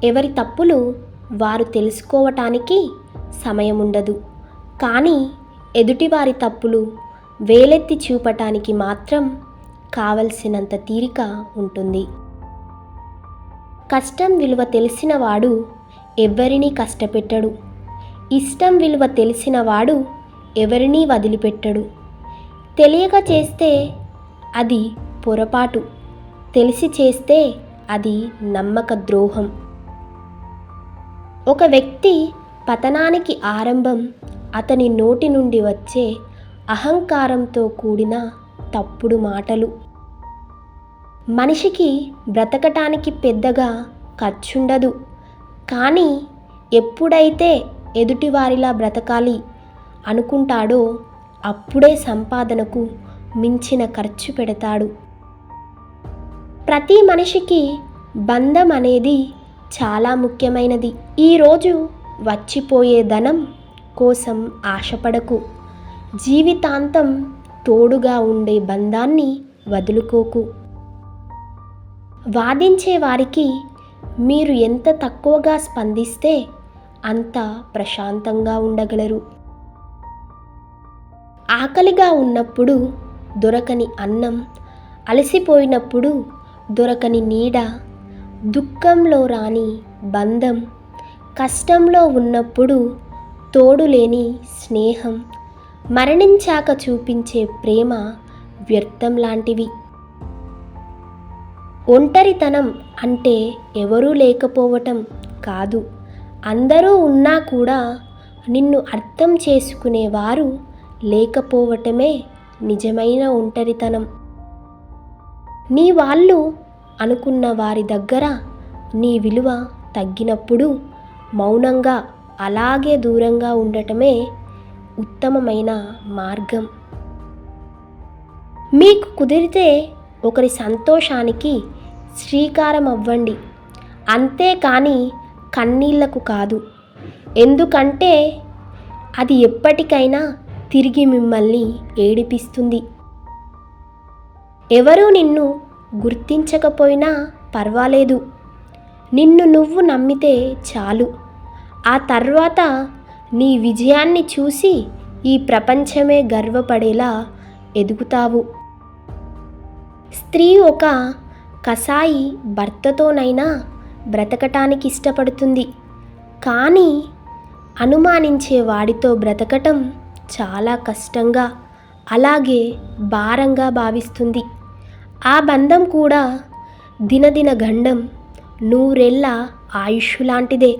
ఎవరి తప్పులు వారు తెలుసుకోవటానికి సమయం ఉండదు, కానీ ఎదుటివారి తప్పులు వేలెత్తి చూపటానికి మాత్రం కావలసినంత తీరిక ఉంటుంది. కష్టం విలువ తెలిసినవాడు ఎవ్వరినీ కష్టపెట్టడు. ఇష్టం విలువ తెలిసినవాడు ఎవరినీ వదిలిపెట్టడు. తెలియక చేస్తే అది పొరపాటు, తెలిసి చేస్తే అది నమ్మక ద్రోహం. ఒక వ్యక్తి పతనానికి ఆరంభం అతని నోటి నుండి వచ్చే అహంకారంతో కూడిన తప్పుడు మాటలు. మనిషికి బ్రతకటానికి పెద్దగా ఖర్చుండదు, కానీ ఎప్పుడైతే ఎదుటివారిలా బ్రతకాలి అనుకుంటాడో అప్పుడే సంపాదనకు మించిన ఖర్చు పెడతాడు. ప్రతి మనిషికి బంధం అనేది చాలా ముఖ్యమైనది. ఈరోజు వచ్చిపోయే ధనం కోసం ఆశపడకు. జీవితాంతం తోడుగా ఉండే బంధాన్ని వదులుకోకు. వాదించే వారికి మీరు ఎంత తక్కువగా స్పందిస్తే అంత ప్రశాంతంగా ఉండగలరు. ఆకలిగా ఉన్నప్పుడు దొరకని అన్నం, అలసిపోయినప్పుడు దొరకని నీడ, దుఃఖంలో రాని బంధం, కష్టంలో ఉన్నప్పుడు తోడులేని స్నేహం, మరణించాక చూపించే ప్రేమ వ్యర్థం లాంటివి. ఒంటరితనం అంటే ఎవరూ లేకపోవటం కాదు, అందరూ ఉన్నా కూడా నిన్ను అర్థం చేసుకునేవారు లేకపోవటమే నిజమైన ఒంటరితనం. నీ వాళ్ళు అనుకున్న వారి దగ్గర నీ విలువ తగ్గినప్పుడు మౌనంగా అలాగే దూరంగా ఉండటమే ఉత్తమమైన మార్గం. మీకు కుదిరితే ఒకరి సంతోషానికి శ్రీకారం అవ్వండి, అంతేకాని కన్నీళ్లకు కాదు. ఎందుకంటే అది ఎప్పటికైనా తిరిగి మిమ్మల్ని ఏడిపిస్తుంది. ఎవరూ నిన్ను గుర్తించకపోయినా పర్వాలేదు, నిన్ను నువ్వు నమ్మితే చాలు. ఆ తర్వాత నీ విజయాన్ని చూసి ఈ ప్రపంచమే గర్వపడేలా ఎదుగుతావు. స్త్రీ ఒక కసాయి భర్తతోనైనా బ్రతకటానికి ఇష్టపడుతుంది, కానీ అనుమానించే వాడితో బ్రతకటం చాలా కష్టంగా, అలాగే భారంగా భావిస్తుంది. ఆ బంధం కూడా దినదిన గండం, నూరేళ్ల ఆయుష్ లాంటిదే.